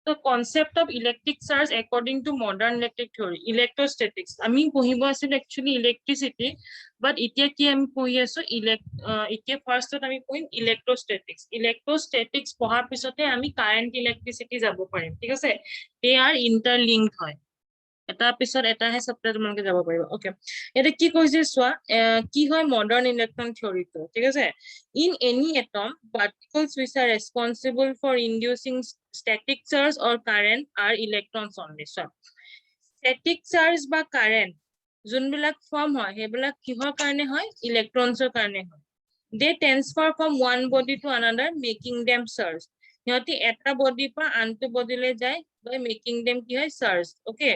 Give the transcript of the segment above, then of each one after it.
The concept of electric charge according to modern electric theory, electrostatics. আমি পঢ়িব আছিল actually electricity, but এতিয়া কি আমি পঢ়ি আছো এতিয়া ফাৰ্ষ্টত আমি পঢ়িম electrostatics. Electrostatics পঢ়াৰ পিছতে আমি current electricity যাব পাৰিম, ঠিক আছে? They are interlinked হয়। এটা পিছত এটাহে সপ্তাহ তোমালোকে যাব পাৰিব। ওকে, এটা কি কৈছে চোৱা, কি হয় মডাৰ্ণ ইলেক্ট্ৰন থিওৰিটো, ঠিক আছে? In any atom, particles which are responsible for inducing static charge or current are electrons only. So static charge বা current যোনবিলাক ফৰ্ম হয় সেইবিলাক কিহৰ কাৰণে হয়? ইলেক্ট্ৰনছৰ কাৰণে হয়। They transfer from one body to another, making them charge. সিহঁতি এটা বডিৰ পৰা আনটো বডিলৈ যায় by making them কি হয়? Charge. Okay,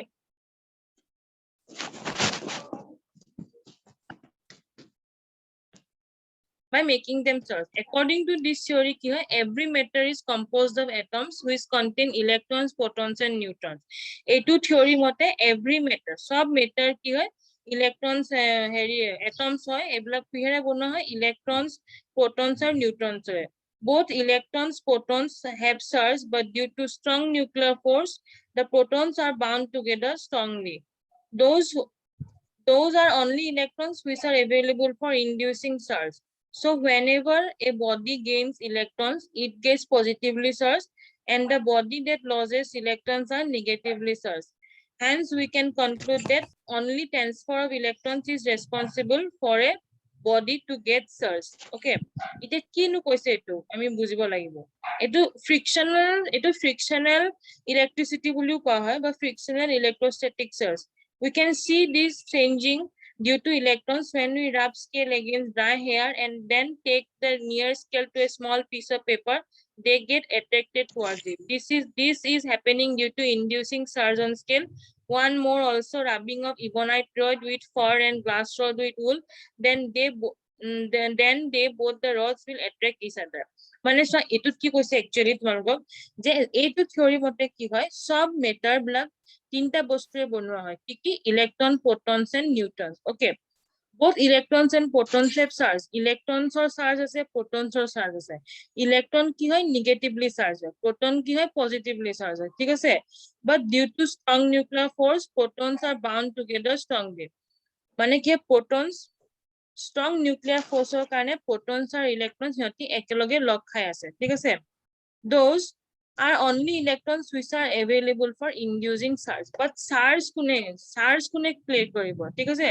by making them charge. According to this theory, every matter is composed of atoms which contain electrons, protons, and neutrons. Etu theory mote every matter, sub matter electrons, atoms hoy, eblak pihere bono hoy, electrons, protons, and neutrons hoy. Both electrons, protons have charge, but due to strong nuclear force, the protons are bound together strongly. Those are only electrons which are available for inducing charge. So whenever a body gains electrons, it gets positively charged, and the body that loses electrons are negatively charged. Hence, we can conclude that only transfer of electrons is responsible for a body to get charged. Okay, ite kinu koise etu ami bujibo lagibo. Etu frictional electricity buliu koa hoy ba frictional electrostatic charge. We can see this changing due to electrons when we rub scale against dry hair and then take the near scale to a small piece of paper. They get attracted towards it. This is happening due to inducing charge on scale. One more also, rubbing of ebonite rod with fur and glass rod with wool. Then they both the rods will attract each other. মানে সব এটুত কি কৈছে actually তোমালোকক যে এইটো theory মতে কি হয় সব মেটার ব্লক তিনটা বস্তুৰে বনোৱা হয় কি কি electron protons and neutrons. Okay, both electrons and protons have charge. Electrons or charge আছে, protons or charge আছে. Electron কি হয় negatively charge হয়, proton কি হয় positively charge হয়, ঠিক আছে? But due to strong nuclear force, protons are bound together strongly. মানে কি protons strong nuclear force ৰ কাৰণে protons আৰু electrons সিহঁতি একেলগে লগ খাই আছে, ঠিক আছে? Those are only electrons which are available for inducing charge. But charge kune play koribo, ঠিক আছে?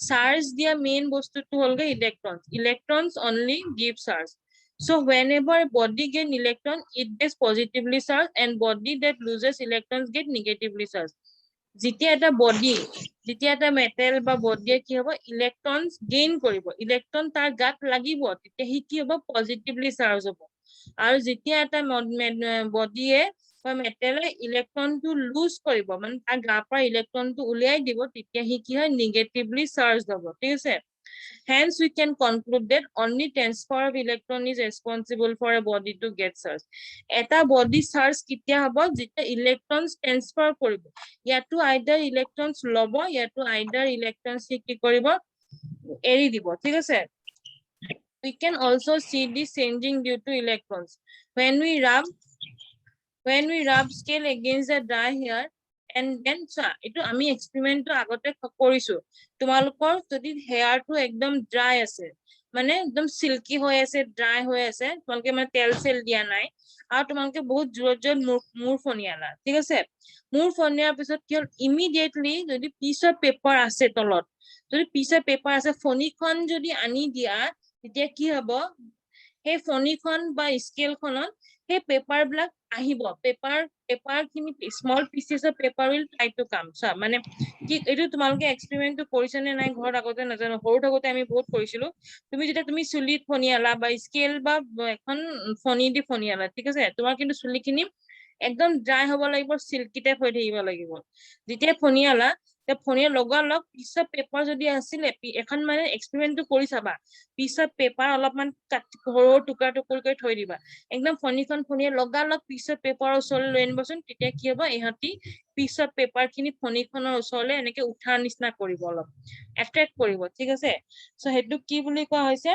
Charge dia main bostu to holge electrons. Electrons only give charge. So whenever a body gain electron, it gets positively charged, and body that loses electrons get negatively charged. যেতিয়া এটা metal বা বডিয়ে কি হ'ব ইলেক্ট্ৰনস gain কৰিব, electron তাৰ গাত লাগিব, তেতিয়া হি কি হ'ব পজিটিভলি চাৰ্জ হ'ব। আৰু যেতিয়া এটা বডিয়ে বা মেটেলে ইলেক্ট্ৰনটো লুজ কৰিব, মানে তাৰ গাৰ পৰা ইলেক্ট্ৰনটো উলিয়াই দিব, তেতিয়া হি কি হয় নেগেটিভলি চাৰ্জ হ'ব, ঠিক আছে? Hence, we can conclude that only transfer of electron is responsible for a body to get charge. Eta body charge kitia hobo jeta electrons transfer koribo. Yato either electrons lobo, yato either electrons ki koribo eri dibo, thik ase? We can also see this changing due to electrons. When we rub scale against the dry hair, and then etu ami experiment to agote korisu. Tumalokor jodi hair to ekdom dry ase, মানে একদম silky হৈ আছে, dry হৈ আছে, তোমালোকে মানে তেল cell দিয়া নাই, আৰু তোমালোকে বহুত জোৰত মূৰ ফনিয়ালা, ঠিক আছে? মূৰ ফনিয়াৰ পিছত কি হ'ল ইমিডিয়েটলি যদি পিস অফ পেপাৰ আছে তলত, যদি পিস অফ পেপাৰ আছে, ফনিখন যদি আনি দিয়া, তেতিয়া কি হ'ব সেই ফনিখন বা স্কেলখনত সেই পেপাৰ বিলাক আহিব, পেপাৰ খিনি small pieces of paper will try to come. মানে কি এইটো তোমালোকে এক্সপেৰিমেন্টটো কৰিছে নে নাই ঘৰত আগতে নাজানো, সৰু থাকোতে আমি বহুত কৰিছিলো। তুমি চুলিত ফনিয়ালা বা স্কেল বা এখন ফনি দি ফনিয়ালা, ঠিক আছে? তোমাৰ কিন্তু চুলি খিনি একদম ড্রাই হ'ব লাগিব, সিল্কি টাইপ হৈ থাকিব লাগিব। যেতিয়া ফনিয়ালা ফনিয়া লগালগ পিস অফ পেপাৰ যদি আছিলে, এখন মানে এক্সপেৰিমেন্টটো কৰি চাবা, পিস অফ পেপাৰ অলপমান সৰু টুকুৰা কৰি থৈ দিবা, একদম ফনিখন ফনিয়ে লগালগ পিস অফ পেপাৰৰ ওচৰলৈ লৈ আনিবচোন, তেতিয়া কি হ'ব ইহঁতি পিস অফ পেপাৰ খিনি ফনিখনৰ ওচৰলৈ এনেকে উঠাৰ নিচিনা কৰিব, অলপ এট্ৰেক্ট কৰিব, ঠিক আছে? সো হেতু কি বুলি কোৱা হৈছে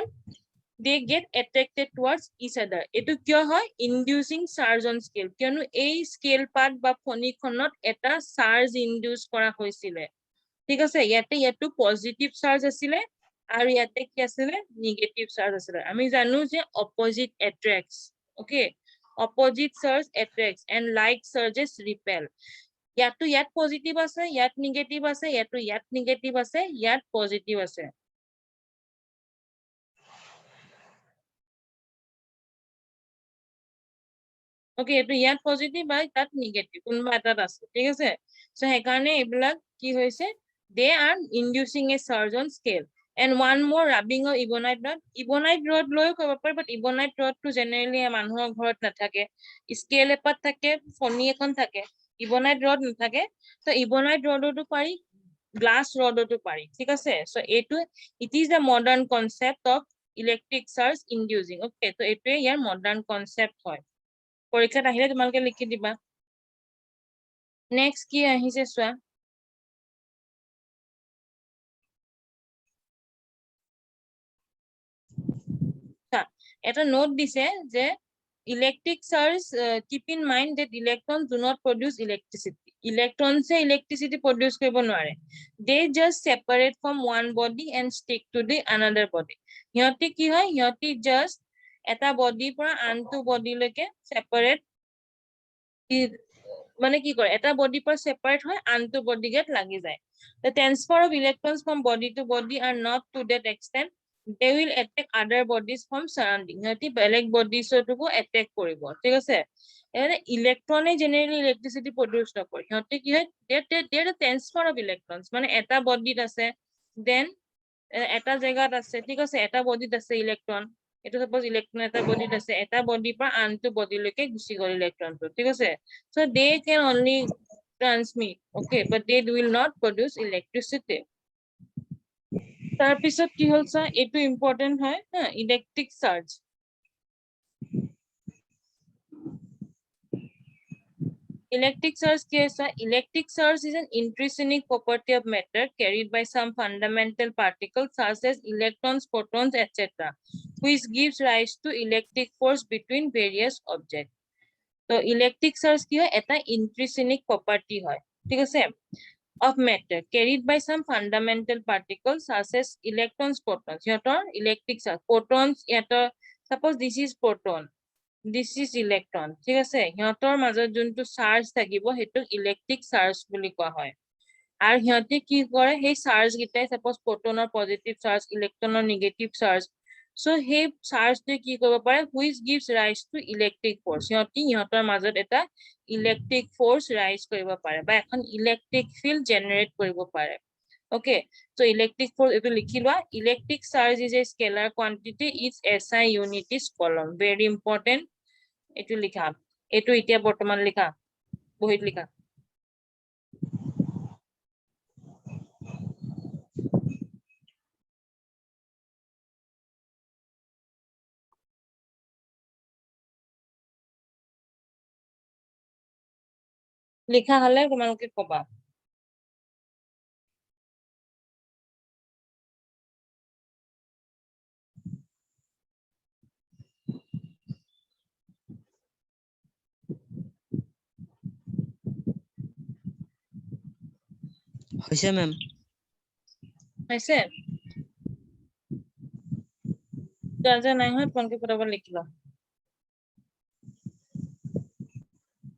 they get attracted towards each other. Etu kyo hoy inducing charge on scale kionu ei scale part ba phonikhonot eta charge induce kora hoisile ঠিক আছে ইয়াতে ইয়াতো পজিটিভ চার্জ আছিল আর ইয়াতে কি আছিল নেগেটিভ চার্জ আছিল আমি জানো যে opposite attracts okay opposite charge attracts and like charges repel ইয়াতো ইয়াত পজিটিভ আছে ইয়াত নেগেটিভ আছে ইয়াতো ইয়াত নেগেটিভ আছে ইয়াত পজিটিভ আছে ওকে এটো ইয়াত পজিটিভ বা তাত নেগেটিভ কোনবা এটাত আছে ঠিক আছে সো হে কারণে এবিলাক কি হইছে they are inducing a surge on scale and one more rubbing of ebonite rod loyo koba par but ebonite rod to generally মানুহৰ ঘৰত নাথাকে স্কেল এপাত থাকে ফনি এখন থাকে ebonite rod নাথাকে তো ebonite rod তো পাৰি glass rod তো পাৰি ঠিক আছে সো এটো it is the modern concept of electric surge inducing okay তো এটোৱে ইয়াৰ modern concept হয় পৰীক্ষাত আহিলে তোমালোকে লিখি দিবা নেক্সট কি আহিছে সোৱা এটা নোট দিছে যে electric surge keep in mind that electrons do not produce electricity electrons se electricity produce koribo noare they just separate from one body and stick to the another body hioti ki hoy hioti just eta body pora antu body leke separate মানে কি কৰে এটা body পৰা separate হয় আনটো body gate লাগি যায় the transfer of electrons from body to body are not to that extent they will attack other bodies from surrounding হিহঁতি বেলেগ bodies ওটুকো attack কৰিব ঠিক আছে এনে ইলেক্ট্ৰনে জেনাৰেলি ইলেক্ট্ৰিসিটি প্ৰডিউস নকৰে হিহঁতি কি হয় they are transfer of electrons মানে এটা বডিত আছে দেন এটা জায়গাত আছে ঠিক আছে এটা বডিত আছে ইলেক্ট্ৰন এটো সাপোজ ইলেক্ট্ৰন এটা বডিত আছে এটা বডি পৰা আনটো বডি লৈকে গুচি গল ইলেক্ট্রনটো ঠিক আছে so they can only transmit okay but they will not produce electricity তাৰ পিছত কি হল সা এটো ইম্পৰ্টেন্ট হয় হা ইলেক্ট্ৰিক চাৰ্জ electric surge কি আছে electric surge is an intrinsic property of matter carried by some fundamental particles such as electrons photons etc which gives rise to electric force between various objects so electric surge কি হয় এটা intrinsic property হয় ঠিক আছে of matter carried by some fundamental particles such as electrons photons ইয়াতৰ electric surge photons ইয়াতৰ suppose this is photon this is electron ঠিক আছে হিহঁতৰ মাজত যোনটো চাৰ্জ থাকিব হেতু ইলেক্ট্ৰিক চাৰ্জ বুলি কোৱা হয় আৰু হিহঁতে কি কৰে সেই চাৰ্জ গিটাই সাপোজ ফটোনৰ পজিটিভ চাৰ্জ ইলেক্ট্ৰনৰ নেগেটিভ চাৰ্জ সো সেই চাৰ্জটো কি কৰিব পাৰে which gives rise to electric force হিহঁতৰ মাজত এটা ইলেক্ট্ৰিক ফোৰ্স ৰাইজ কৰিব পাৰে বা এখন ইলেক্ট্ৰিক ফিল্ড জেনাৰেট কৰিব পাৰে okay so electric force etu likhi loa electric charge is a scalar quantity its SI unit is coulomb very important etu likha etu itia bortoman likha bohit likha likha hale তোমালোকে কবা হৈছে ma'am হৈছে জাজা নাই হয় তোমালোকে ফটাফট লিখি লোৱা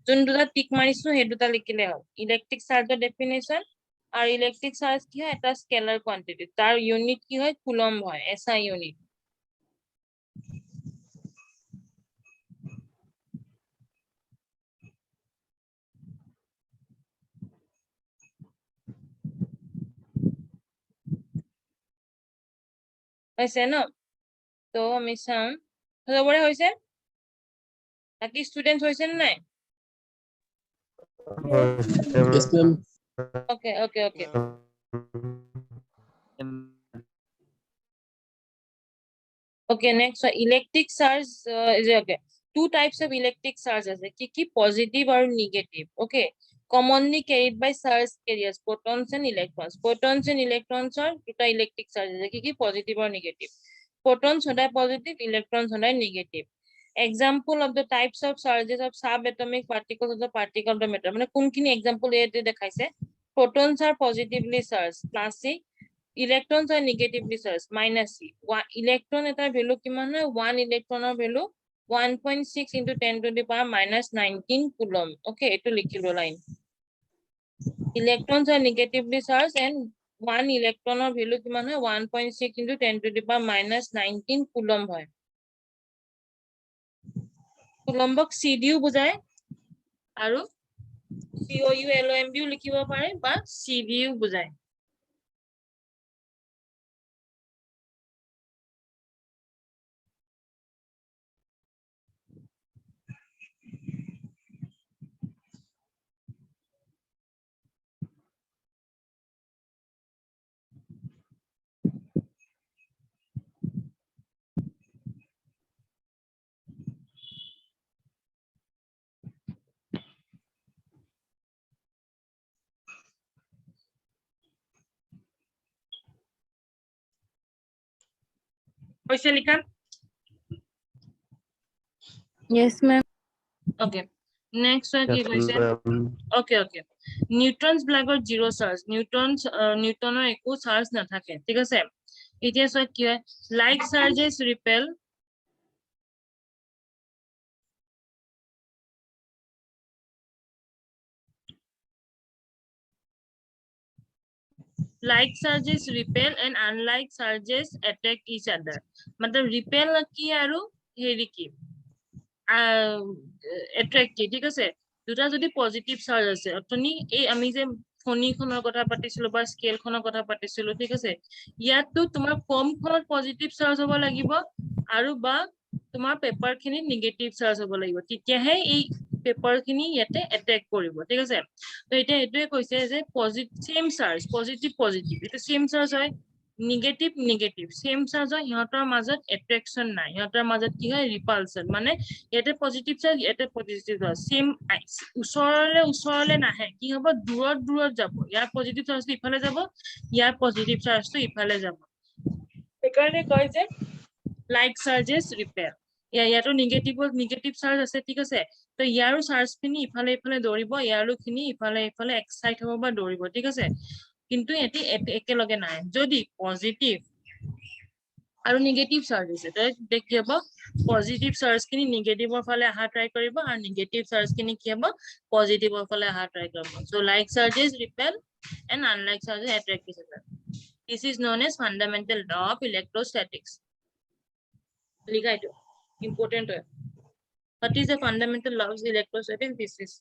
যোন দুটা টিক মাৰিছো সেই দুটা লিখিলে হ'ল ইলেক্ট্ৰিক চাৰ্জৰ ডেফিনেশন আৰু ইলেক্ট্ৰিক চাৰ্জ কি হয় এটা স্কেলাৰ কোয়ান্টিটি তাৰ ইউনিট কি হয় কুলম্ব হয় SI ইউনিট হৈছে ন তো আমি চাম সবৰে হৈছে বাকি স্টুডেন্টস হৈছে নে নাই Yes, ma'am. okay okay next so electric charge is okay two types of electric charge ase ki positive or negative okay commonly carried by charge carriers photons and electrons are two electric charges ki positive or negative Protons are positive, electrons are negative. Example of the types of charges of subatomic particles of the particle of the matter. মানে কোনখিনি example এতে দেখাইছে? Protons are positively charged, plus C. Electrons are negatively charged, minus C. Electron এটাৰ value কিমান হয়? 1 electronৰ value 1.6 into 10 to the power minus 19 coulomb. Okay, এটো লিখিলো line. Electrons are negatively charged and 1 electronৰ value কিমান হয়? 1.6 into 10 to the power minus 19 coulomb হয়. কুলম্বক CDও বুজায় আৰু COULOMBও লিখিব পাৰে বা CDও বুজায়। হৈছে লিখা? Yes, ma'am. Okay. Next one কি কৈছে? Okay. Neutrons বিলাকৰ zero charge. Newtonৰ একো charge নাথাকে। ঠিক আছে? এতিয়া চোৱা কি হয়? Like charges repel. Like charges repel and unlike charges attract each other. मतलब repel কি আৰু হেৰি কি? Attract কি? ঠিক আছে? দুটা যদি পজিটিভ চাৰ্জ আছে অথনি এই আমি যে ফণীখনৰ কথা পাতিছিলো বা স্কেলখনৰ কথা পাতিছিলো ঠিক আছে ইয়াতো তোমাৰ ফৰ্মখনত পজিটিভ চাৰ্জ হ'ব লাগিব আৰু বা তোমাৰ পেপাৰখিনি নিগেটিভ চাৰ্জ হ'ব লাগিব তেতিয়াহে এই পেপাৰখিনি ইয়াতে এটেক কৰিব ঠিক আছে তো এটা এটোৱে কৈছে যে সেম চাৰ্জ পজিটিভ এটা সেম চাৰ্জ হয় নিগেটিভ সেম চাৰ্জ হয় ইহঁতৰ মাজত এট্ৰেকশন নাই ইহঁতৰ মাজত কি হয় ৰিপালশন মানে ইয়াতে পজিটিভ চাৰ্জ ইয়াতে পজিটিভ চাৰ্জ সেম ওচৰলে নাহে কি হ'ব দূৰত যাব ইয়াৰ পজিটিভ চাৰ্জটো ইফালে যাব ইয়াৰ পজিটিভ চাৰ্জটো ইফালে যাব সেইকাৰণে কয় যে লাইক চাৰ্জেছ ৰিপেল ইয়াতো নিগেটিভ চাৰ্জ আছে ঠিক আছে তো ইয়াৰো চাৰ্জখিনি ইফালে দৌৰিব ইয়াৰোখিনি ইফালে এক্সাইট হ'ব বা দৌৰিব ঠিক আছে কিন্তু এটি একেলগে নাই যদি পজিটিভ আৰু নিগেটিভ চাৰ্জ আছে তাই কি হ'ব পজিটিভ চাৰ্জখিনি নিগেটিভৰ ফালে আহা ট্ৰাই কৰিব আৰু নিগেটিভ চাৰ্জখিনি কি হ'ব পজিটিভৰ ফালে আহা ট্ৰাই কৰিব so like charges repel and unlike charges attract each other this is known as fundamental law of electrostatics লিখা এইটো ইম্পৰ্টেন্ট হয় what is the fundamental law of electrostatics this is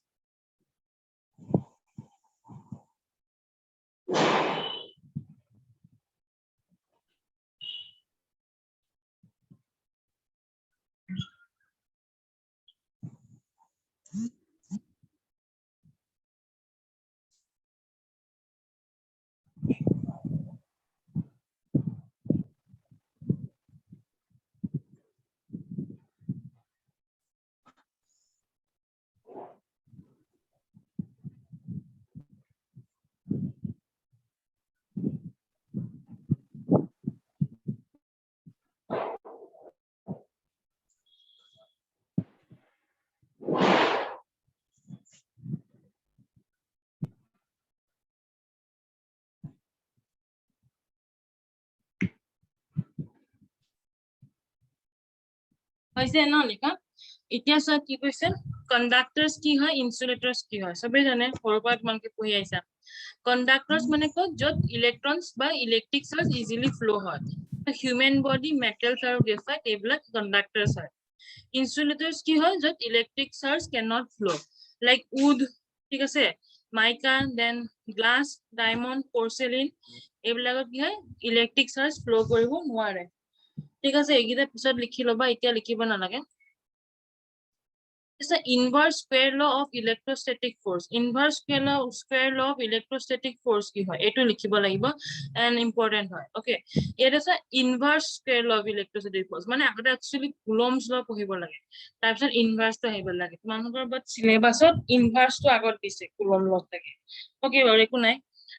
হৈছে ন লিখা এতিয়া সব কি কৈছে কন্ডাক্টৰস কি হয় ইনসুলেটৰস কি হয় সবে জানে সৰুপাত মানকে পঢ়ি আইছা কন্ডাক্টৰস মানে কো যত ইলেক্ট্ৰনস বা ইলেক্ট্ৰিক চাৰ্জ ইজিলি ফ্লো হয় হিউম্যান বডি মেটালস আৰু গ্ৰাফাইট এইবিলাক কন্ডাক্টৰস হয় ইনসুলেটৰস কি হয় যত electric charge can not flow like wood ঠিক আছে mica then glass diamond porcelain এইবিলাকত কি হয় ইলেক্ট্ৰিক চাৰ্জ ফ্লো কৰিব নোৱাৰে ঠিক আছে এইগিটা পিছত লিখি লবা এতিয়া লিখিব নালাগে It's the inverse square law of electrostatic force. Inverse square law of electrostatic force কি হয় এটো লিখিব লাগিব and important হয় okay এটা আছে inverse square law of electrostatic force মানে আগতে actually coulomb's law পঢ়িব লাগে তাৰপিছত inverse টো আহিব লাগে তোমালোকৰ বাট সিলেবাসত inverse টো আগত দিছে coulomb law থাকে okay বাৰু একো নাই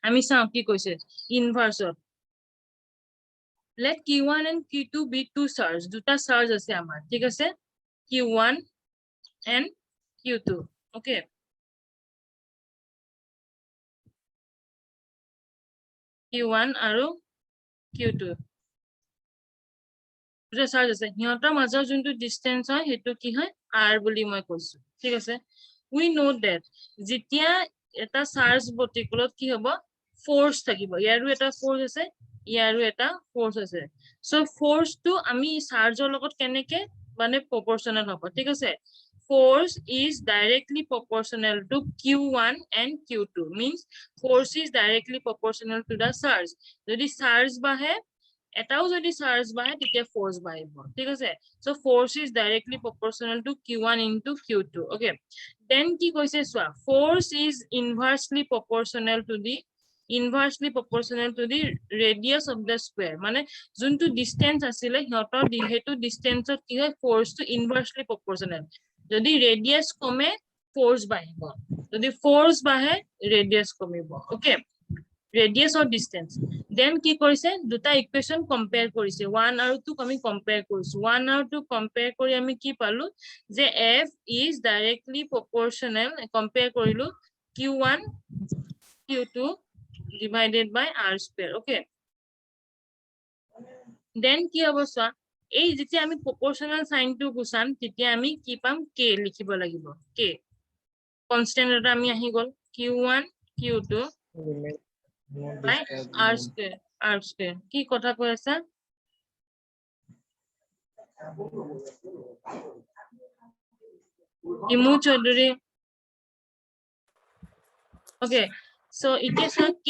আমি চাও কি কৈছে inverse let Q1 and Q2 be two surge. দুটা surge আছে আমাৰ, ঠিক আছে? Q1 and Q2. Okay. Q1 আৰু Q2. দুটা surge আছে। সিহঁতৰ মাজৰ যোনটো distance হয় সেইটো কি হয়? R বুলি মই কৈছো। ঠিক আছে? We know that যেতিয়া এটা surge particle কি হ'ব? Force থাকিব। ইয়াৰো এটা force আছে, ইয়াৰো এটা force আছে। So force to আমি surge লগত কেনেকে মানে proportional হ'ব। ঠিক আছে? Force is directly proportional to Q1 and Q2. Means force is directly proportional to the surge. যদি surge বাঢ়ে, এটাও যদি surge বাঢ়ে, তেতিয়া force বাঢ়িব। ঠিক আছে? So force is directly proportional to Q1 into Q2. Okay. Then কি কৈছে চোৱা, force is inversely proportional to the radius of the square. মানে যোনটো distance আছিলে সিহঁতৰ সেইটো distance কি হয়, force to inversely proportional. যদি radius কমে, force বাঢ়িব। যদি force বাঢ়ে, radius কমিব। Okay. Radius or distance. Then কি কৰিছে, দুটা equation compare কৰিছে। 1 আৰু 2 আমি compare কৰিছো। 1 আৰু 2 compare কৰি আমি কি পালো, যে F is directly proportional, compare কৰিলো Q1 Q2 divided by R square. Okay. Then কি হ'ব চোৱা, এই যেতিয়া আমি proportional sign টো গুছাম, তেতিয়া আমি কি পাম, K লিখিব লাগিব। K constant এটা আমি আহি গ'ল, Q1 Q2 by R square. R square. কি কথা কৈ আছা? ইমু চৌধুৰী। Okay. So এতিয়া চোৱা K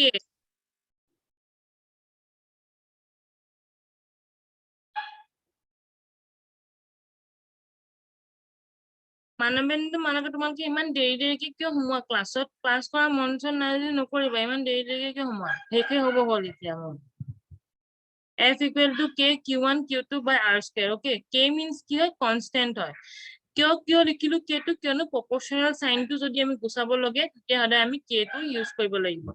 মানৱেন্দ্ৰ মানকে তোমালোকে ইমান দেৰিকে কিয় সোমোৱা ক্লাছত? ক্লাছ কৰা মন চন নাই যদি নকৰিবা, ইমান দেৰিকে কিয় সোমোৱা? শেষে হ'ব হ'ল এতিয়া মোৰ। F equal to K Q1 Q2 by R square. Okay. K means কি হয়, constant হয়। কিয় লিখিলো K টো, কিয়নো proportional sign টো যদি আমি গুছাব লাগে, তেতিয়াহ'লে আমি K টো ইউজ কৰিব লাগিব।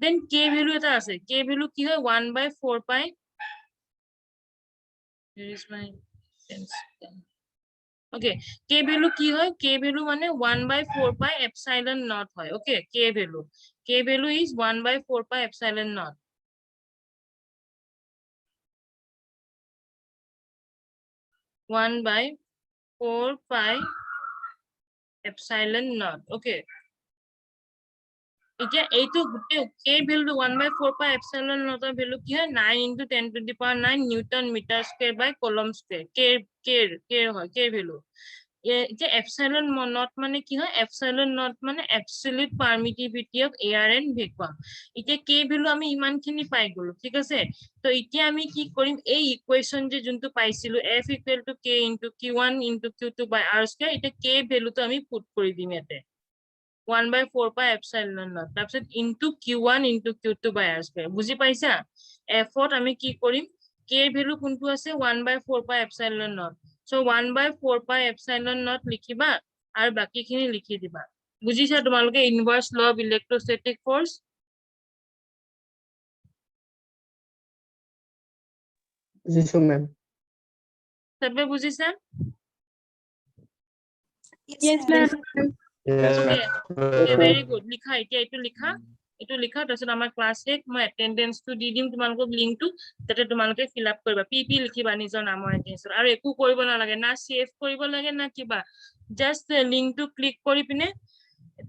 Then K value এটা আছে। K value কি হয়, 1/4 pi. Here is my pencil. Okay, K value কি হয়? K value মানে 1/4 pi epsilon naught হয়। Okay, K value. K value is 1/4 pi epsilon naught. One by 4 pi epsilon naught. Okay. এতিয়া এইটো গোটেই K value 1/4 pi epsilon naught ৰ value কি হয়, 9 into 10 to the power 9 Newton meter square by coulomb square. K হয়, K value. এতিয়া epsilon naught মানে কি হয়, epsilon naught মানে absolute permittivity of air and vacuum. এতিয়া K value আমি ইমানখিনি পাই গলো। ঠিক আছে? তো এতিয়া আমি কি কৰিম, এই ইকুৱেশ্যন যে যোনটো পাইছিলো F equal to K into Q1 into Q2 by R square, এতিয়া K value টো আমি পুট কৰি দিম ইয়াতে। 1/4 pi epsilon naught তাৰপিছত into Q1 into Q2 by R square. বুজি পাইছা? F ত আমি কি কৰিম, K value কোনটো আছে, 1/4 pi epsilon naught. So 1/4 pi epsilon naught লিখিবা আৰু বাকিখিনি লিখি দিবা। বুজিছা তোমালোকে inverse law of electrostatic force? বুজিছো মেম। সবে বুজিছা? Yes, ma'am. Okay. Okay, very good. লিখা এতিয়া এইটো লিখা। এইটো লিখা, তাৰপিছত আমাৰ ক্লাছ শেষ। মই এটেনডেন্সটো দি দিম তোমালোকক লিংকটো, তাতে তোমালোকে ফিল আপ কৰিবা। পি লিখিবা নিজৰ নামৰ এগেইনষ্টত। আৰু একো কৰিব নালাগে, না সেভ কৰিব লাগে না কিবা। জাষ্ট লিংকটো ক্লিক কৰি পিনে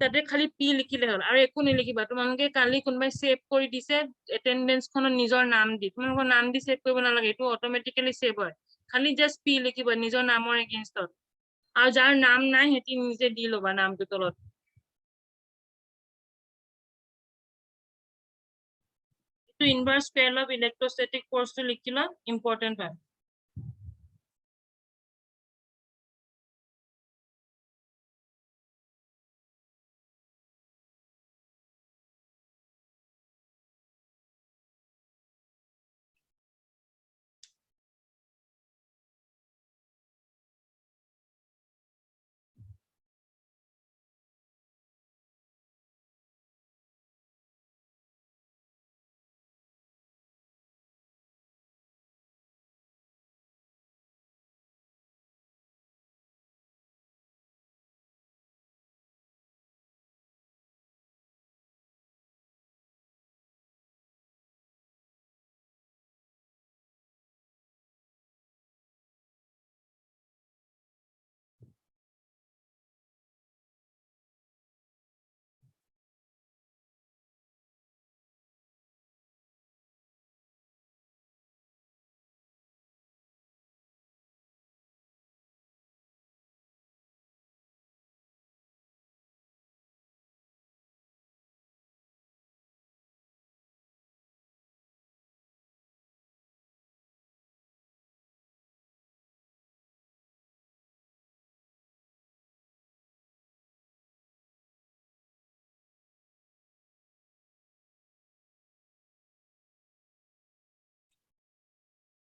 তাতে খালি পি লিখিলে হ'ল, আৰু একো নিলিখিবা। তোমালোকে কালি কোনোবাই সেভ কৰি দিছে এটেনডেন্সখনত নিজৰ নাম দি, তোমালোকৰ নাম দি সেভ কৰিব নালাগে, এইটো অট'মেটিকেলি সেভ হয়। খালি জাষ্ট পি লিখিবা নিজৰ নামৰ এগেইনষ্টত। আৰু যাৰ নাম নাই সেটি নিজে দি ল'বা নামটো তলত। এইটো ইনভাৰ্স স্কুৱেৰ অফ ইলেক্ট্ৰোষ্টেটিক ফৰ্চটো লিখি লোৱা, ইম্পৰ্টেন্ট হয়।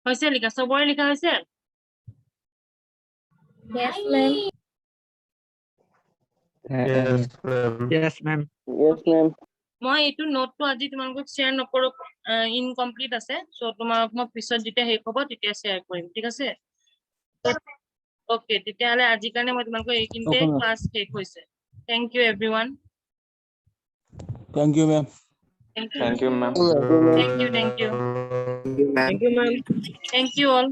হৈছে লিখা সবৰে লিখা হৈছে Yes, ma'am. Yes, ma'am. Yes, ma'am. Yes, ma'am. মই এইটো নোটটো আজি তোমালোকক শ্বেয়াৰ নকৰো ইনকমপ্লিট আছে সো তোমাক মই পিছত যেতিয়া শেষ হ'ব তেতিয়া শ্বেয়াৰ কৰিম ঠিক আছে ওকে তেতিয়াহ'লে আজিৰ কাৰণে মই তোমালোকক এইখিনিতে Okay, ma'am. ক্লাছ শেষ হৈছে thank you everyone Thank you, ma'am. Thank you ma'am. Thank you. Thank you, ma'am. Thank you all.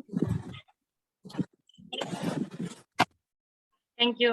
Thank you.